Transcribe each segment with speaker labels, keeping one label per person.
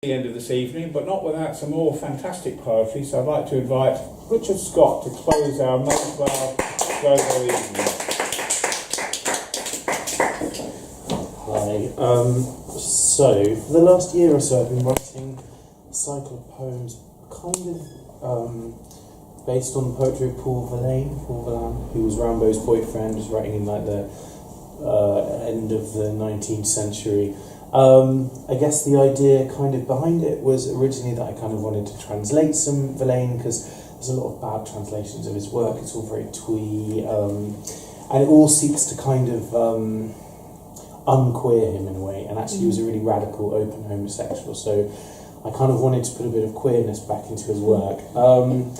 Speaker 1: The end of this evening, but not without some more fantastic poetry, so I'd like to invite Richard Scott to close our Mayflower Dodo evening.
Speaker 2: Hi. So, for the last year or so I've been writing a cycle of poems kind of based on the poetry of Paul Verlaine, who was Rimbaud's boyfriend, was writing in like the end of the 19th century. I guess the idea kind of behind it was originally that I kind of wanted to translate some Verlaine, because there's a lot of bad translations of his work. It's all very twee, and it all seeks to kind of unqueer him in a way, and actually he was a really radical, open homosexual, so I kind of wanted to put a bit of queerness back into his work. I'm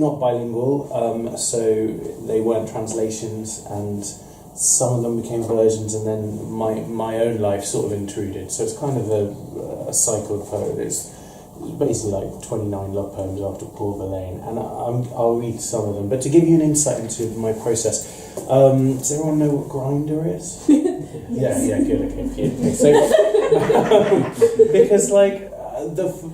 Speaker 2: not bilingual, so they weren't translations, and some of them became versions, and then my own life sort of intruded. So it's kind of a cycle of poetry. It's basically like 29 love poems after Paul Verlaine, and I'll read some of them. But to give you an insight into my process, does everyone know what Grindr is? yeah, good, okay. So, because like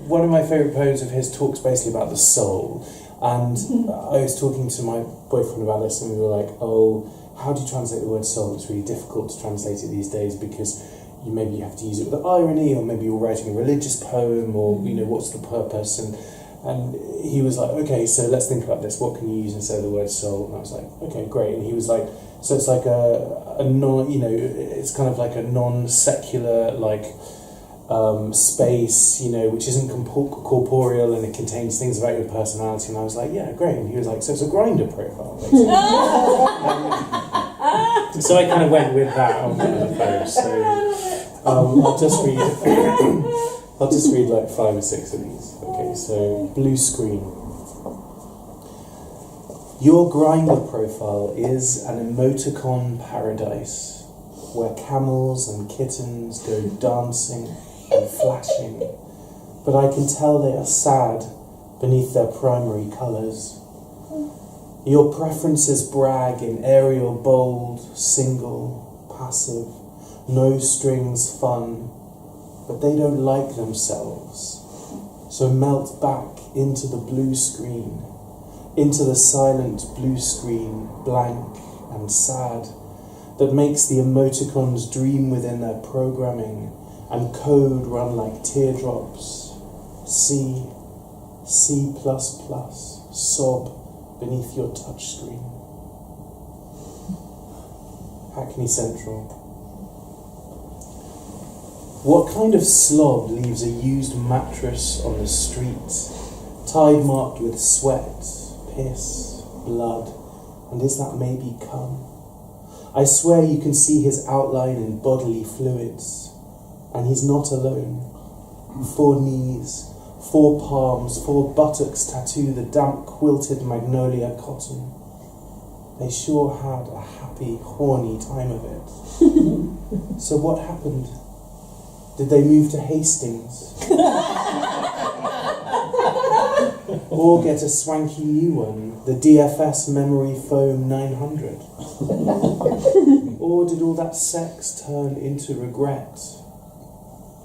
Speaker 2: one of my favourite poems of his talks basically about the soul, and I was talking to my boyfriend about this, and we were like, how do you translate the word soul? It's really difficult to translate it these days, because maybe you have to use it with irony, or maybe you're writing a religious poem, or what's the purpose? And he was like, okay, so let's think about this. What can you use instead of the word soul? And I was like, okay, great. And he was like, so it's like a non, it's kind of like a non-secular space, which isn't corporeal, and it contains things about your personality. And I was like, yeah, great. And he was like, so it's a Grindr profile, basically. So I kind of went with that on the post. So I'll just read like 5 or 6 of these. Okay, so blue screen. Your Grindr profile is an emoticon paradise, where camels and kittens go dancing and flashing, but I can tell they are sad beneath their primary colours. Your preferences brag in aerial, bold, single, passive, no strings fun, but they don't like themselves, so melt back into the blue screen, into the silent blue screen, blank and sad, that makes the emoticons dream within their programming, and code run like teardrops. C, C++, sob beneath your touchscreen. Hackney Central. What kind of slob leaves a used mattress on the street, tide marked with sweat, piss, blood, and is that maybe cum? I swear you can see his outline in bodily fluids, and he's not alone. 4 knees, 4 palms, 4 buttocks tattoo the damp quilted magnolia cotton. They sure had a happy, horny time of it. So what happened? Did they move to Hastings? Or get a swanky new one, the DFS Memory Foam 900? Or did all that sex turn into regret?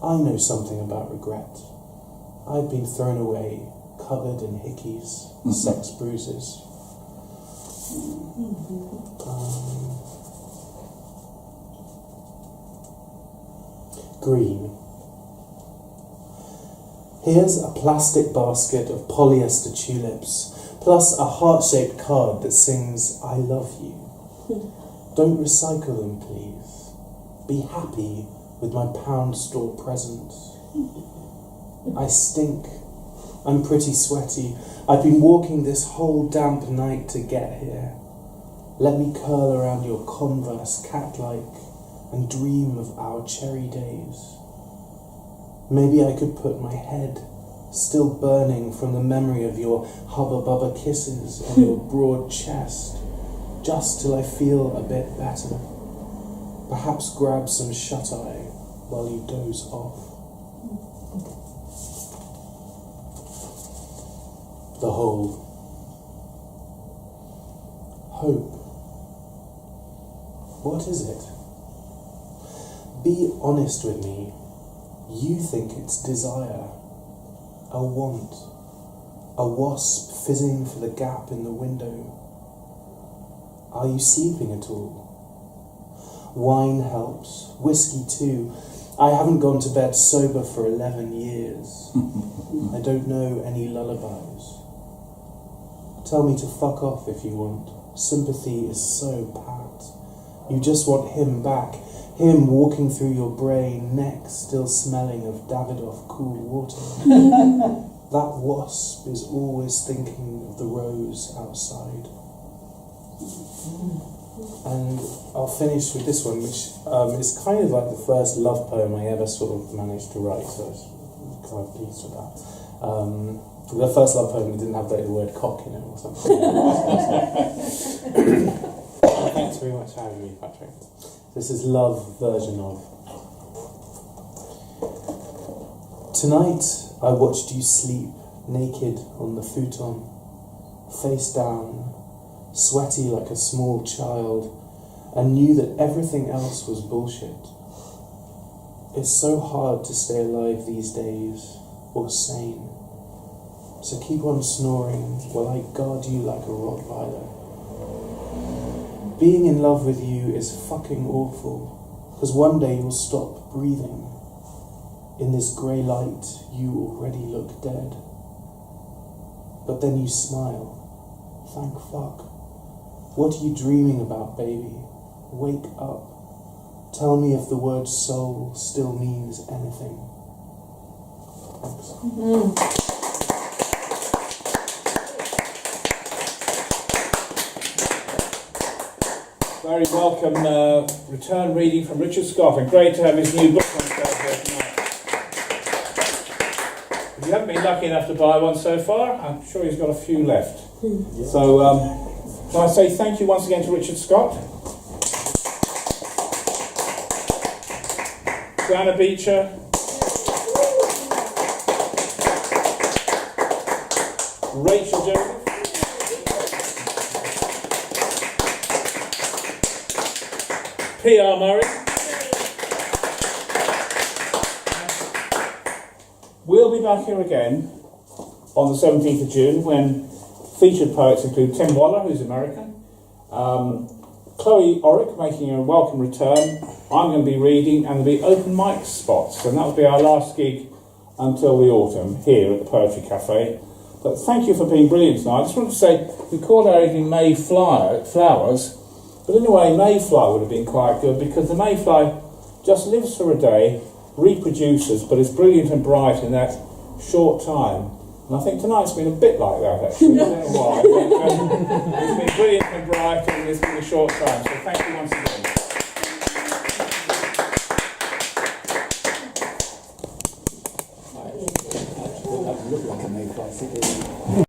Speaker 2: I know something about regret. I've been thrown away, covered in hickeys, sex bruises. Green. Here's a plastic basket of polyester tulips, plus a heart-shaped card that sings, I love you. Don't recycle them, please. Be happy with my pound store present. I stink. I'm pretty sweaty. I've been walking this whole damp night to get here. Let me curl around your Converse cat-like and dream of our cherry days. Maybe I could put my head, still burning from the memory of your hubba-bubba kisses on your broad chest, just till I feel a bit better. Perhaps grab some shut-eye while you doze off. The whole. Hope. What is it? Be honest with me. You think it's desire, a want, a wasp fizzing for the gap in the window. Are you sleeping at all? Wine helps, whiskey too. I haven't gone to bed sober for 11 years. I don't know any lullabies. Tell me to fuck off if you want. Sympathy is so pat. You just want him back. Him walking through your brain, neck still smelling of Davidoff cool water. That wasp is always thinking of the rose outside. And I'll finish with this one, which is kind of like the first love poem I ever sort of managed to write, so I was kind of pleased with that. The first love poem that didn't have the word cock in it or something. Thanks very much for having me, Patrick. This is love version of. Tonight I watched you sleep naked on the futon, face down, sweaty like a small child, and knew that everything else was bullshit. It's so hard to stay alive these days, or sane. So keep on snoring while I guard you like a Rottweiler. Being in love with you is fucking awful, because one day you'll stop breathing. In this grey light, you already look dead. But then you smile. Thank fuck. What are you dreaming about, baby? Wake up. Tell me if the word soul still means anything. Thanks.
Speaker 1: Very welcome return reading from Richard Scott, and great to have his new book on sale here tonight. If you haven't been lucky enough to buy one so far, I'm sure he's got a few left.
Speaker 2: Yeah.
Speaker 1: So can I say thank you once again to Richard Scott, Anna Beecher, Rachel Joseph, P.R. Murray. We'll be back here again on the 17th of June when featured poets include Tim Waller, who's American, Chloe Orrick making a welcome return. I'm going to be reading, and there'll be open mic spots, and that will be our last gig until the autumn here at the Poetry Cafe. But thank you for being brilliant tonight. I just wanted to say, we called our evening Flowers, but in a way Mayfly would have been quite good, because the Mayfly just lives for a day, reproduces, but is brilliant and bright in that short time. And I think tonight's been a bit like that, actually. I don't know why. But, it's been brilliant and bright, and it's been a short time. So thank you once again.
Speaker 3: That look like a Mayfly.